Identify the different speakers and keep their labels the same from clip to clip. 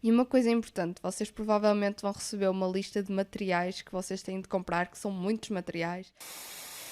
Speaker 1: E uma coisa importante, vocês provavelmente vão receber uma lista de materiais que vocês têm de comprar, que são muitos materiais.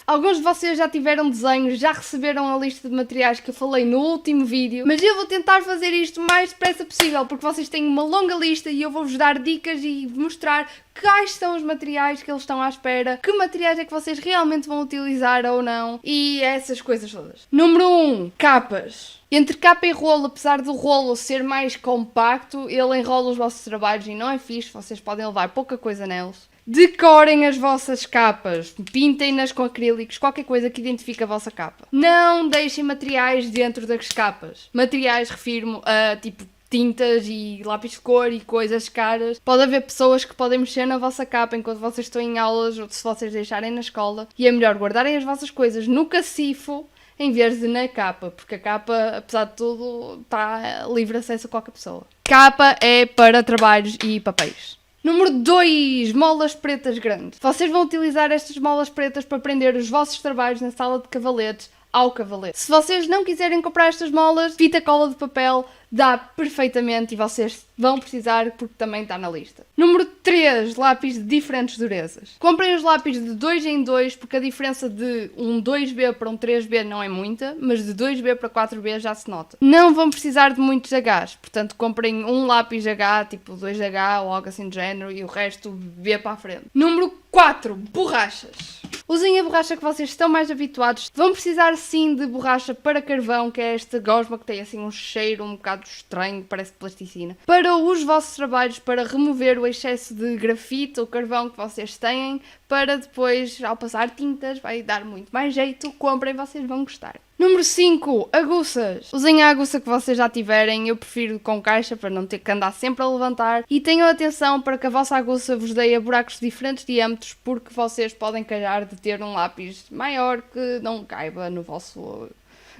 Speaker 1: Alguns de vocês já tiveram desenhos, já receberam a lista de materiais que eu falei no último vídeo, mas eu vou tentar fazer isto o mais depressa possível, porque vocês têm uma longa lista e eu vou-vos dar dicas e mostrar quais são os materiais que eles estão à espera, que materiais é que vocês realmente vão utilizar ou não, e essas coisas todas. Número 1, capas. Entre capa e rolo, apesar do rolo ser mais compacto, ele enrola os vossos trabalhos e não é fixe, vocês podem levar pouca coisa neles. Decorem as vossas capas, pintem-nas com acrílicos, qualquer coisa que identifique a vossa capa. Não deixem materiais dentro das capas. Materiais, refiro-me a tipo tintas e lápis de cor e coisas caras. Pode haver pessoas que podem mexer na vossa capa enquanto vocês estão em aulas ou se vocês deixarem na escola. E é melhor guardarem as vossas coisas no cacifo em vez de na capa, porque a capa, apesar de tudo, está livre acesso a qualquer pessoa. Capa é para trabalhos e papéis. Número 2, molas pretas grandes. Vocês vão utilizar estas molas pretas para prender os vossos trabalhos na sala de cavaletes ao cavalete. Se vocês não quiserem comprar estas molas, fita cola de papel dá perfeitamente e vocês vão precisar porque também está na lista. Número 3, lápis de diferentes durezas. Comprem os lápis de 2 em 2 porque a diferença de um 2B para um 3B não é muita, mas de 2B para 4B já se nota. Não vão precisar de muitos Hs, portanto comprem um lápis H, tipo 2H ou algo assim do género e o resto B para a frente. Número 4, borrachas. Usem a borracha que vocês estão mais habituados. Vão precisar sim de borracha para carvão, que é esta gosma que tem assim um cheiro um bocado estranho, parece plasticina. Para os vossos trabalhos, para remover o excesso de grafite ou carvão que vocês têm, para depois, ao passar tintas, vai dar muito mais jeito. Comprem, vocês vão gostar. Número 5, aguças. Usem a aguça que vocês já tiverem, eu prefiro com caixa para não ter que andar sempre a levantar. E tenham atenção para que a vossa aguça vos dê a buracos de diferentes diâmetros, porque vocês podem calhar de ter um lápis maior que não caiba na vossa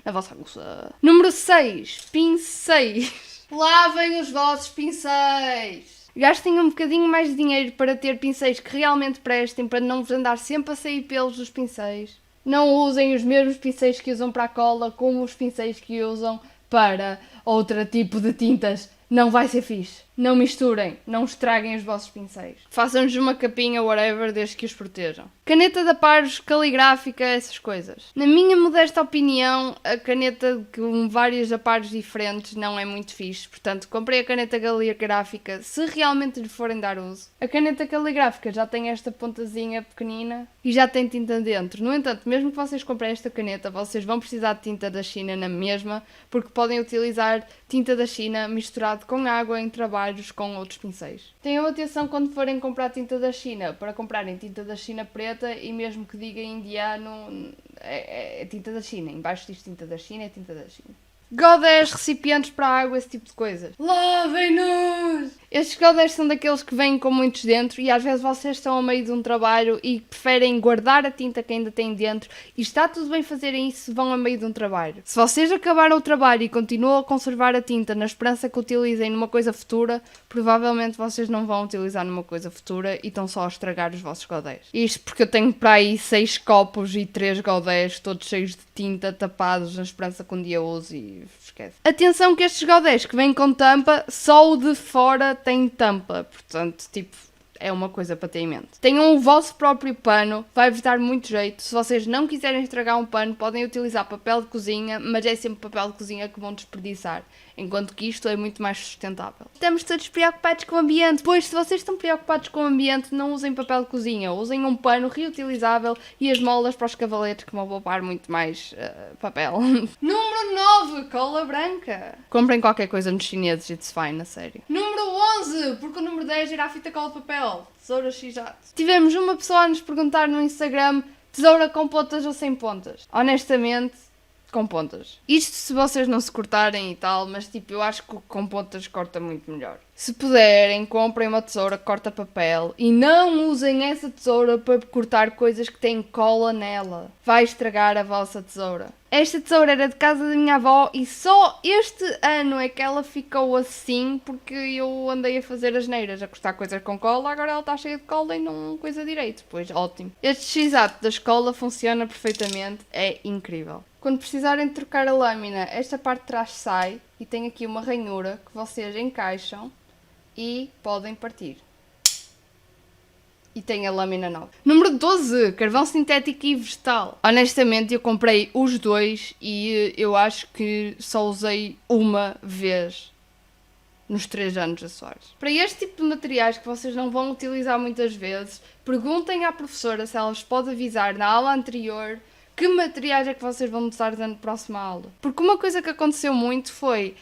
Speaker 1: aguça. Número 6, pincéis. Lavem os vossos pincéis. Gastem um bocadinho mais de dinheiro para ter pincéis que realmente prestem, para não vos andar sempre a sair pelos dos pincéis. Não usem os mesmos pincéis que usam para a cola como os pincéis que usam para outro tipo de tintas. Não vai ser fixe. Não misturem, não estraguem os vossos pincéis. Façam-nos uma capinha, whatever, desde que os protejam. Caneta de aparos, caligráfica, essas coisas. Na minha modesta opinião, a caneta com vários aparos diferentes não é muito fixe. Portanto, comprei a caneta caligráfica se realmente lhe forem dar uso. A caneta caligráfica já tem esta pontazinha pequenina e já tem tinta dentro. No entanto, mesmo que vocês comprem esta caneta, vocês vão precisar de tinta da China na mesma, porque podem utilizar tinta da China misturado com água em trabalhos com outros pincéis. Tenham atenção quando forem comprar tinta da China, para comprarem tinta da China preta e mesmo que diga indiano, é tinta da China. Embaixo diz tinta da China, é tinta da China. Godés, recipientes para água, esse tipo de coisas. Lavem-nos! Estes godés são daqueles que vêm com muitos dentro e às vezes vocês estão a meio de um trabalho e preferem guardar a tinta que ainda têm dentro e está tudo bem fazerem isso se vão a meio de um trabalho. Se vocês acabaram o trabalho e continuam a conservar a tinta na esperança que utilizem numa coisa futura, provavelmente vocês não vão utilizar numa coisa futura e estão só a estragar os vossos godés. Isto porque eu tenho para aí 6 copos e 3 godés todos cheios de tinta tapados na esperança que um dia use e esquece. Atenção que estes godés que vêm com tampa, só o de fora tem tampa, portanto, tipo, é uma coisa para ter em mente. Tenham o vosso próprio pano, vai-vos dar muito jeito. Se vocês não quiserem estragar um pano, podem utilizar papel de cozinha, mas é sempre papel de cozinha que vão desperdiçar, enquanto que isto é muito mais sustentável. Estamos todos preocupados com o ambiente, pois se vocês estão preocupados com o ambiente, não usem papel de cozinha, usem um pano reutilizável e as molas para os cavaletes que vão poupar muito mais papel. Número 9, cola branca. Comprem qualquer coisa nos chineses, it's fine, a sério. Número 11, porque o número 10 era a fita cola de papel. Tesoura x-jato. Tivemos uma pessoa a nos perguntar no Instagram, tesoura com pontas ou sem pontas? Honestamente, com pontas. Isto se vocês não se cortarem e tal, mas tipo, eu acho que com pontas corta muito melhor. Se puderem, comprem uma tesoura que corta papel e não usem essa tesoura para cortar coisas que têm cola nela. Vai estragar a vossa tesoura. Esta tesoura era de casa da minha avó e só este ano é que ela ficou assim porque eu andei a fazer asneiras, a cortar coisas com cola, agora ela está cheia de cola e não coisa direito. Pois, ótimo. Este x-ato da escola funciona perfeitamente, é incrível. Quando precisarem de trocar a lâmina, esta parte de trás sai e tem aqui uma ranhura que vocês encaixam e podem partir. E tem a lâmina nova. Número 12, carvão sintético e vegetal. Honestamente, eu comprei os dois e eu acho que só usei uma vez nos 3 anos a Soares. Para este tipo de materiais que vocês não vão utilizar muitas vezes, perguntem à professora se ela vos pode avisar na aula anterior que materiais é que vocês vão usar na próxima aula. Porque uma coisa que aconteceu muito foi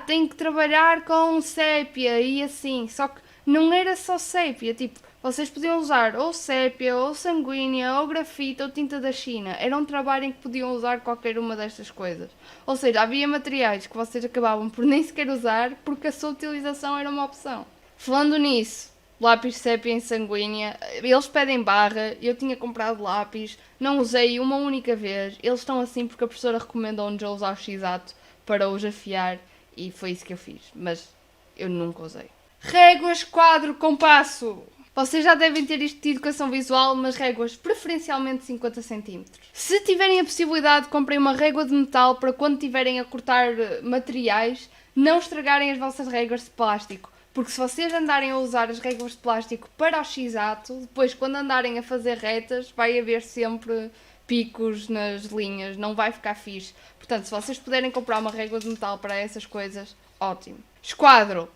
Speaker 1: tem que trabalhar com sépia e assim, só que não era só sépia, tipo, vocês podiam usar ou sépia, ou sanguínea, ou grafite, ou tinta da China. Era um trabalho em que podiam usar qualquer uma destas coisas. Ou seja, havia materiais que vocês acabavam por nem sequer usar porque a sua utilização era uma opção. Falando nisso, lápis sépia em sanguínea, eles pedem barra, eu tinha comprado lápis, não usei uma única vez. Eles estão assim porque a professora recomendou-nos a usar o X-Ato para os afiar e foi isso que eu fiz, mas eu nunca usei. Réguas, quadro, compasso. Vocês já devem ter isto de educação visual, mas réguas preferencialmente 50 cm. Se tiverem a possibilidade, comprem uma régua de metal para quando tiverem a cortar materiais, não estragarem as vossas réguas de plástico. Porque se vocês andarem a usar as réguas de plástico para o X-Ato, depois quando andarem a fazer retas, vai haver sempre picos nas linhas, não vai ficar fixe. Portanto, se vocês puderem comprar uma régua de metal para essas coisas, ótimo. Esquadro.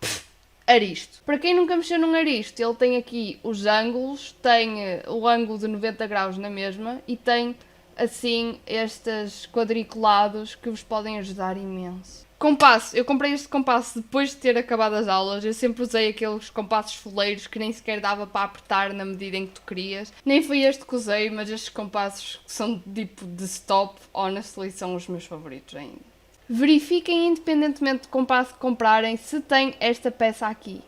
Speaker 1: Aristo. Para quem nunca mexeu num aristo, ele tem aqui os ângulos, tem o ângulo de 90 graus na mesma e tem assim estes quadriculados que vos podem ajudar imenso. Compasso. Eu comprei este compasso depois de ter acabado as aulas. Eu sempre usei aqueles compassos foleiros que nem sequer dava para apertar na medida em que tu querias. Nem foi este que usei, mas estes compassos que são tipo de stop, honestly, são os meus favoritos ainda. Verifiquem, independentemente do compasso que comprarem, se tem esta peça aqui.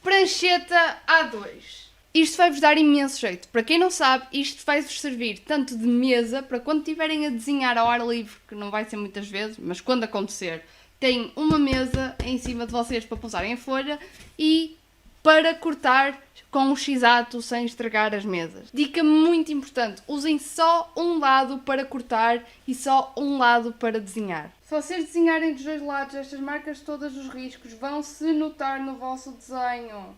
Speaker 1: Prancheta A2. Isto vai-vos dar imenso jeito. Para quem não sabe, isto vai-vos servir tanto de mesa, para quando estiverem a desenhar ao ar livre, que não vai ser muitas vezes, mas quando acontecer, tem uma mesa em cima de vocês para pousarem a folha e para cortar com o X-Ato sem estragar as mesas. Dica muito importante, usem só um lado para cortar e só um lado para desenhar. Se vocês desenharem dos dois lados, estas marcas todas, os riscos, vão se notar no vosso desenho.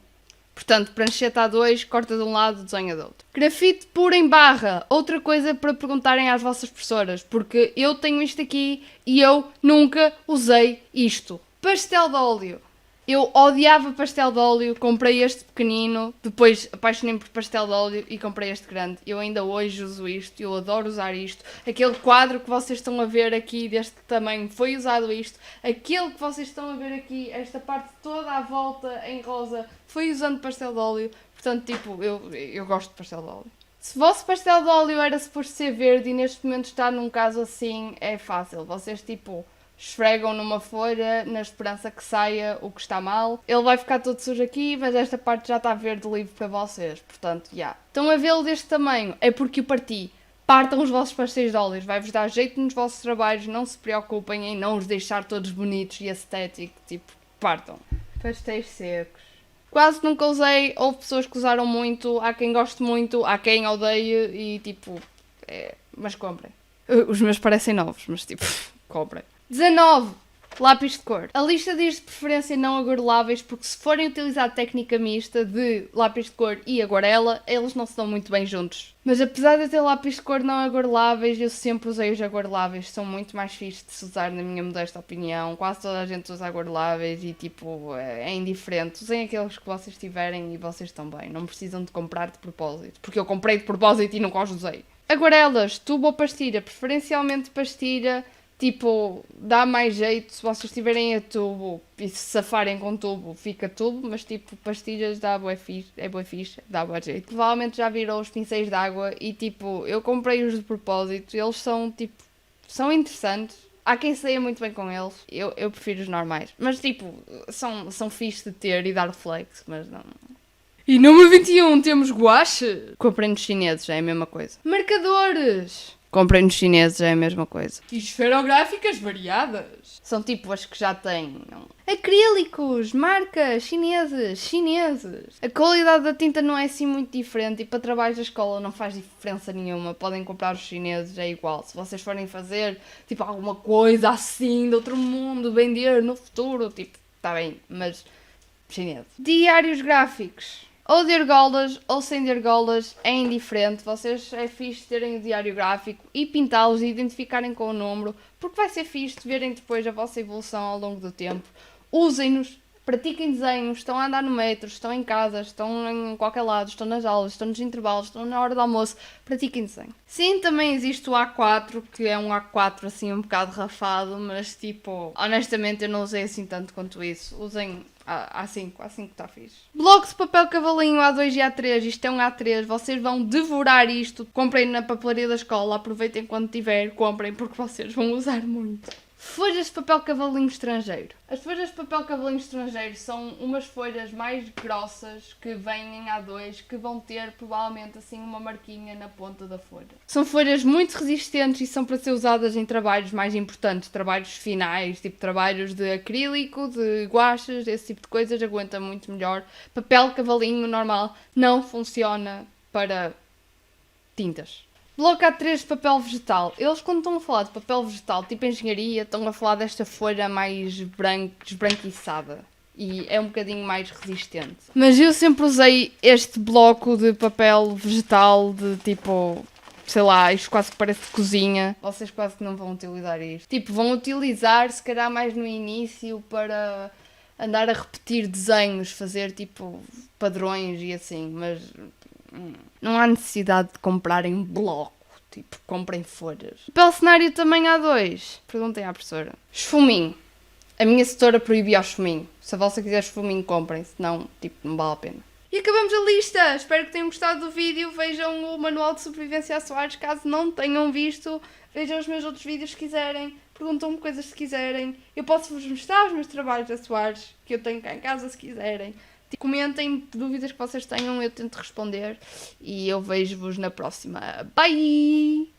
Speaker 1: Portanto, prancheta A2, corta de um lado, desenha do outro. Grafite puro em barra. Outra coisa para perguntarem às vossas professoras, porque eu tenho isto aqui e eu nunca usei isto. Pastel de óleo. Eu odiava pastel de óleo, comprei este pequenino, depois apaixonei-me por pastel de óleo e comprei este grande. Eu ainda hoje uso isto, eu adoro usar isto. Aquele quadro que vocês estão a ver aqui deste tamanho foi usado isto. Aquele que vocês estão a ver aqui, esta parte toda à volta em rosa, foi usando pastel de óleo. Portanto, tipo, eu gosto de pastel de óleo. Se o vosso pastel de óleo era suposto ser verde e neste momento está num caso assim, é fácil. Vocês, tipo, esfregam numa folha na esperança que saia o que está mal. Ele vai ficar todo sujo aqui, mas esta parte já está verde livre para vocês. Portanto, já. Estão a vê-lo deste tamanho? É porque o parti. Partam os vossos pastéis de óleos. Vai-vos dar jeito nos vossos trabalhos. Não se preocupem em não os deixar todos bonitos e estéticos. Tipo, partam. Pastéis secos. Quase nunca usei. Houve pessoas que usaram muito. Há quem goste muito. Há quem odeie. E tipo... mas comprem. Os meus parecem novos, mas tipo... comprem. 19. Lápis de cor. A lista diz de preferência não aguareláveis porque se forem utilizar a técnica mista de lápis de cor e aguarela, eles não se dão muito bem juntos. Mas apesar de eu ter lápis de cor não aguareláveis, eu sempre usei os aguareláveis. São muito mais fixes de se usar na minha modesta opinião. Quase toda a gente usa aguareláveis e tipo, é indiferente. Usem aqueles que vocês tiverem e vocês estão bem. Não precisam de comprar de propósito. Porque eu comprei de propósito e nunca os usei. Aguarelas, tubo ou pastilha. Preferencialmente pastilha. Tipo, dá mais jeito se vocês tiverem a tubo e se safarem com tubo, fica tubo, mas tipo, pastilhas dá bué fixe, dá bué jeito. Provavelmente já viram os pincéis de água e tipo, eu comprei-os de propósito, eles são tipo, são interessantes. Há quem saia muito bem com eles, eu prefiro os normais, mas tipo, são fixe de ter e dar flex, mas não... E número 21 temos guache. Comprei nos chineses, é a mesma coisa. Marcadores. Comprei nos chineses, é a mesma coisa. E esferográficas variadas. São tipo as que já têm. Acrílicos, marcas, chineses. A qualidade da tinta não é assim muito diferente e para trabalhos da escola não faz diferença nenhuma. Podem comprar os chineses, é igual. Se vocês forem fazer tipo alguma coisa assim de outro mundo, vender no futuro, tipo, está bem, mas chinesa. Diários gráficos. Ou de argolas ou sem de argolas é indiferente. Vocês é fixe terem o diário gráfico e pintá-los e identificarem com o número, porque vai ser fixe de verem depois a vossa evolução ao longo do tempo. Usem-nos, pratiquem desenhos, estão a andar no metro, estão em casa, estão em qualquer lado, estão nas aulas, estão nos intervalos, estão na hora do almoço, pratiquem desenho. Sim, também existe o A4, que é um A4 assim um bocado rafado, mas tipo, honestamente eu não usei assim tanto quanto isso. Usem A5, A5 está fixe. Bloco de papel cavalinho A2 e A3, isto é um A3, vocês vão devorar isto. Comprem na papelaria da escola, aproveitem quando tiver, comprem porque vocês vão usar muito. Folhas de papel cavalinho estrangeiro. As folhas de papel cavalinho estrangeiro são umas folhas mais grossas que vêm em A2 que vão ter provavelmente assim uma marquinha na ponta da folha. São folhas muito resistentes e são para ser usadas em trabalhos mais importantes, trabalhos finais, tipo trabalhos de acrílico, de guaches, esse tipo de coisas, aguenta muito melhor. Papel cavalinho normal não funciona para tintas. Bloco A3 de papel vegetal. Eles quando estão a falar de papel vegetal, tipo engenharia, estão a falar desta folha mais esbranquiçada. E é um bocadinho mais resistente. Mas eu sempre usei este bloco de papel vegetal de tipo, sei lá, isto quase que parece de cozinha. Vocês quase que não vão utilizar isto. Tipo, vão utilizar se calhar mais no início para andar a repetir desenhos, fazer tipo padrões e assim, mas não há necessidade de comprarem bloco, tipo, comprem folhas. Papel cenário também A2. Perguntem à professora. Esfuminho. A minha setora proibia o esfuminho. Se a vossa quiser esfuminho, comprem, senão, tipo, não vale a pena. E acabamos a lista! Espero que tenham gostado do vídeo. Vejam o Manual de Sobrevivência a Soares, caso não tenham visto. Vejam os meus outros vídeos se quiserem. Perguntam-me coisas se quiserem. Eu posso-vos mostrar os meus trabalhos a Soares, que eu tenho cá em casa, se quiserem. Comentem dúvidas que vocês tenham, eu tento responder e eu vejo-vos na próxima. Bye!